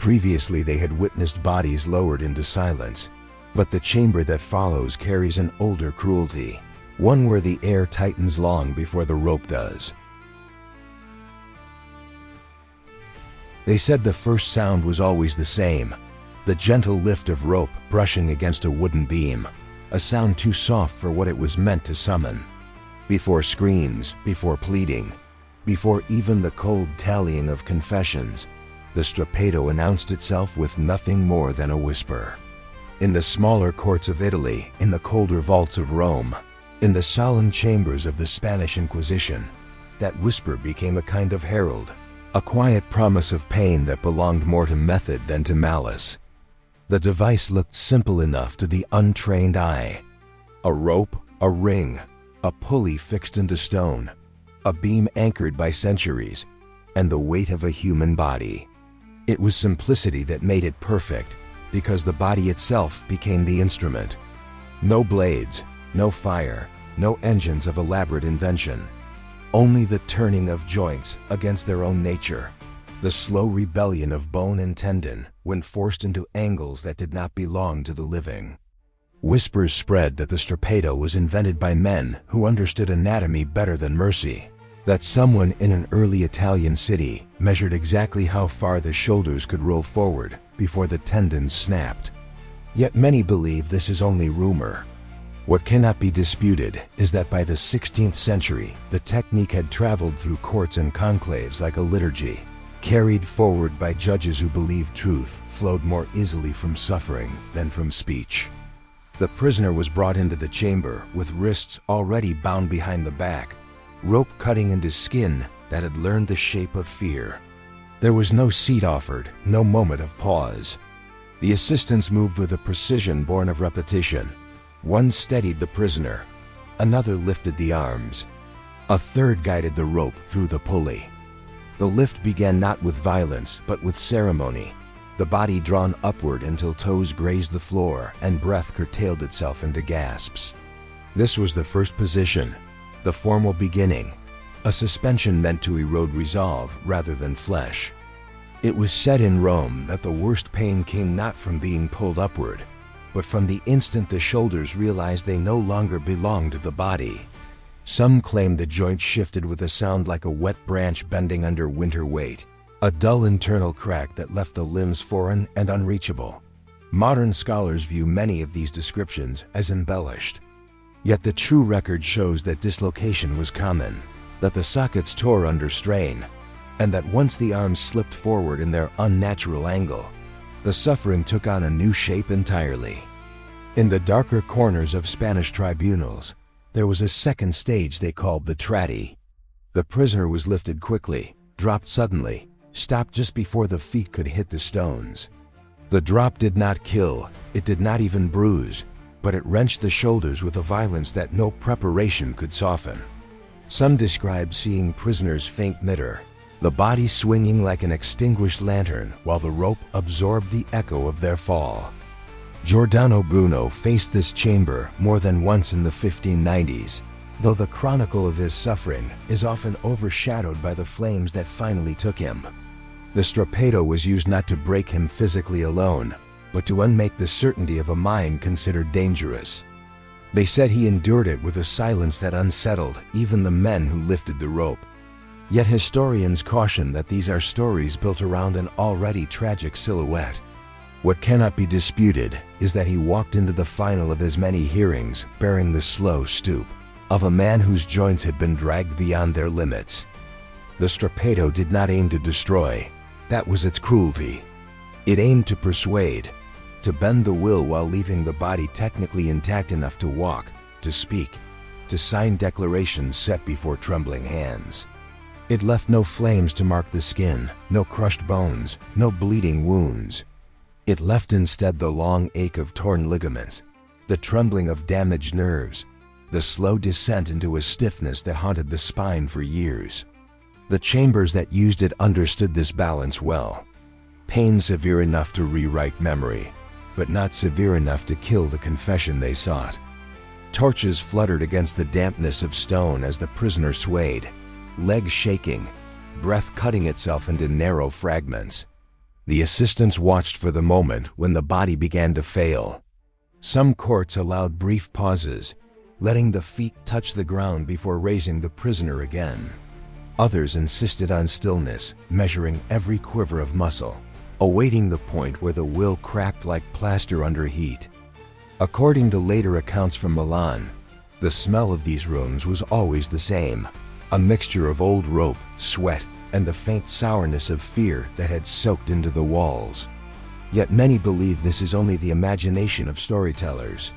Previously they had witnessed bodies lowered into silence, but the chamber that follows carries an older cruelty, one where the air tightens long before the rope does. They said the first sound was always the same, the gentle lift of rope brushing against a wooden beam, a sound too soft for what it was meant to summon. Before screams, before pleading, before even the cold tallying of confessions, the Strappado announced itself with nothing more than a whisper. In the smaller courts of Italy, in the colder vaults of Rome, in the solemn chambers of the Spanish Inquisition, that whisper became a kind of herald, a quiet promise of pain that belonged more to method than to malice. The device looked simple enough to the untrained eye. A rope, a ring, a pulley fixed into stone, a beam anchored by centuries, and the weight of a human body. It was simplicity that made it perfect, because the body itself became the instrument. No blades, no fire, no engines of elaborate invention. Only the turning of joints against their own nature, the slow rebellion of bone and tendon when forced into angles that did not belong to the living. Whispers spread that the Strappado was invented by men who understood anatomy better than mercy, that someone in an early Italian city measured exactly how far the shoulders could roll forward before the tendons snapped. Yet many believe this is only rumor. What cannot be disputed is that by the 16th century, the technique had traveled through courts and conclaves like a liturgy, carried forward by judges who believed truth flowed more easily from suffering than from speech. The prisoner was brought into the chamber with wrists already bound behind the back, rope cutting into skin that had learned the shape of fear. There was no seat offered, no moment of pause. The assistants moved with a precision born of repetition. One steadied the prisoner, another lifted the arms, a third guided the rope through the pulley. The lift began not with violence, but with ceremony, the body drawn upward until toes grazed the floor and breath curtailed itself into gasps. This was the first position, the formal beginning, a suspension meant to erode resolve rather than flesh. It was said in Rome that the worst pain came not from being pulled upward, but from the instant the shoulders realized they no longer belonged to the body. Some claim the joint shifted with a sound like a wet branch bending under winter weight, a dull internal crack that left the limbs foreign and unreachable. Modern scholars view many of these descriptions as embellished. Yet the true record shows that dislocation was common, that the sockets tore under strain, and that once the arms slipped forward in their unnatural angle, the suffering took on a new shape entirely. In the darker corners of Spanish tribunals, there was a second stage they called the Trattio. The prisoner was lifted quickly, dropped suddenly, stopped just before the feet could hit the stones. The drop did not kill, it did not even bruise, but it wrenched the shoulders with a violence that no preparation could soften. Some describe seeing prisoners faint mid-air, the body swinging like an extinguished lantern while the rope absorbed the echo of their fall. Giordano Bruno faced this chamber more than once in the 1590s, though the chronicle of his suffering is often overshadowed by the flames that finally took him. The Strappado was used not to break him physically alone, but to unmake the certainty of a mind considered dangerous. They said he endured it with a silence that unsettled even the men who lifted the rope. Yet historians caution that these are stories built around an already tragic silhouette. What cannot be disputed is that he walked into the final of his many hearings bearing the slow stoop of a man whose joints had been dragged beyond their limits. The Strappado did not aim to destroy. That was its cruelty. It aimed to persuade, to bend the will while leaving the body technically intact enough to walk, to speak, to sign declarations set before trembling hands. It left no flames to mark the skin, no crushed bones, no bleeding wounds. It left instead the long ache of torn ligaments, the trembling of damaged nerves, the slow descent into a stiffness that haunted the spine for years. The chambers that used it understood this balance well. Pain severe enough to rewrite memory, but not severe enough to kill the confession they sought. Torches fluttered against the dampness of stone as the prisoner swayed, legs shaking, breath cutting itself into narrow fragments. The assistants watched for the moment when the body began to fail. Some courts allowed brief pauses, letting the feet touch the ground before raising the prisoner again. Others insisted on stillness, measuring every quiver of muscle, awaiting the point where the will cracked like plaster under heat. According to later accounts from Milan, the smell of these rooms was always the same, a mixture of old rope, sweat, and the faint sourness of fear that had soaked into the walls. Yet many believe this is only the imagination of storytellers.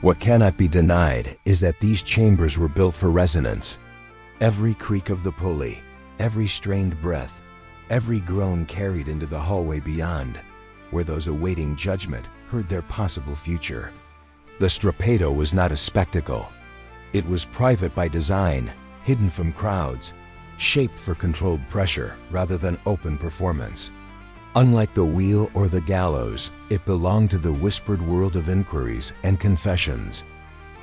What cannot be denied is that these chambers were built for resonance. Every creak of the pulley, every strained breath, every groan carried into the hallway beyond, where those awaiting judgment heard their possible future. The Strappado was not a spectacle. It was private by design, hidden from crowds, shaped for controlled pressure rather than open performance. Unlike the wheel or the gallows, it belonged to the whispered world of inquiries and confessions.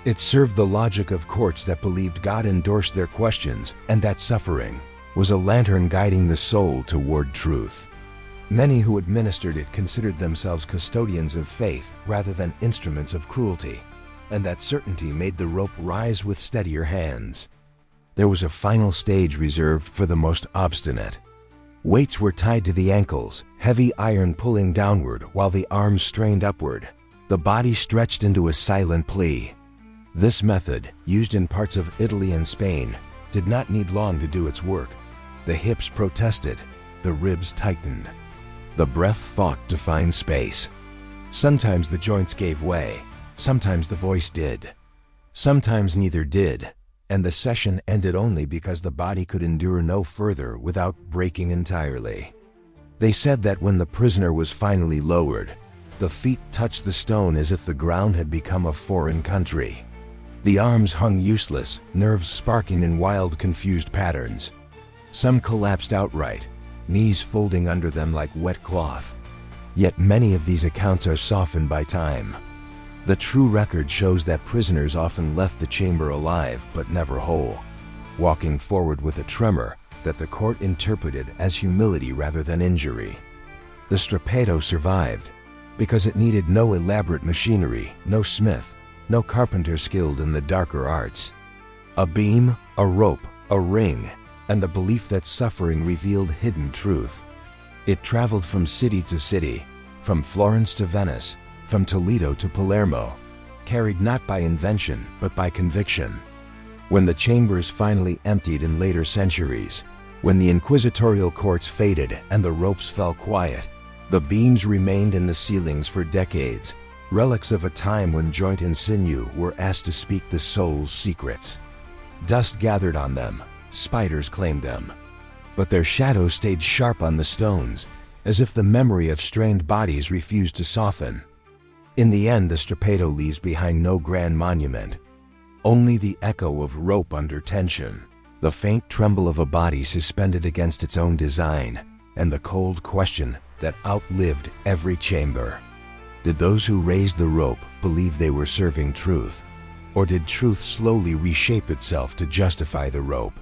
It served the logic of courts that believed God endorsed their questions and that suffering was a lantern guiding the soul toward truth. Many who administered it considered themselves custodians of faith rather than instruments of cruelty, and that certainty made the rope rise with steadier hands. There was a final stage reserved for the most obstinate. Weights were tied to the ankles, heavy iron pulling downward while the arms strained upward. The body stretched into a silent plea. This method, used in parts of Italy and Spain, did not need long to do its work. The hips protested, the ribs tightened. The breath fought to find space. Sometimes the joints gave way, sometimes the voice did. Sometimes neither did, and the session ended only because the body could endure no further without breaking entirely. They said that when the prisoner was finally lowered, the feet touched the stone as if the ground had become a foreign country. The arms hung useless, nerves sparking in wild, confused patterns. Some collapsed outright, knees folding under them like wet cloth. Yet many of these accounts are softened by time. The true record shows that prisoners often left the chamber alive but never whole, walking forward with a tremor that the court interpreted as humility rather than injury. The Strappado survived because it needed no elaborate machinery, no smith, no carpenter skilled in the darker arts. A beam, a rope, a ring, and the belief that suffering revealed hidden truth. It traveled from city to city, from Florence to Venice, from Toledo to Palermo, carried not by invention but by conviction. When the chambers finally emptied in later centuries, when the inquisitorial courts faded and the ropes fell quiet, the beams remained in the ceilings for decades, relics of a time when joint and sinew were asked to speak the soul's secrets. Dust gathered on them, spiders claimed them, but their shadows stayed sharp on the stones, as if the memory of strained bodies refused to soften. In the end, the Strappado leaves behind no grand monument, only the echo of rope under tension, the faint tremble of a body suspended against its own design, and the cold question that outlived every chamber. Did those who raised the rope believe they were serving truth? Or did truth slowly reshape itself to justify the rope?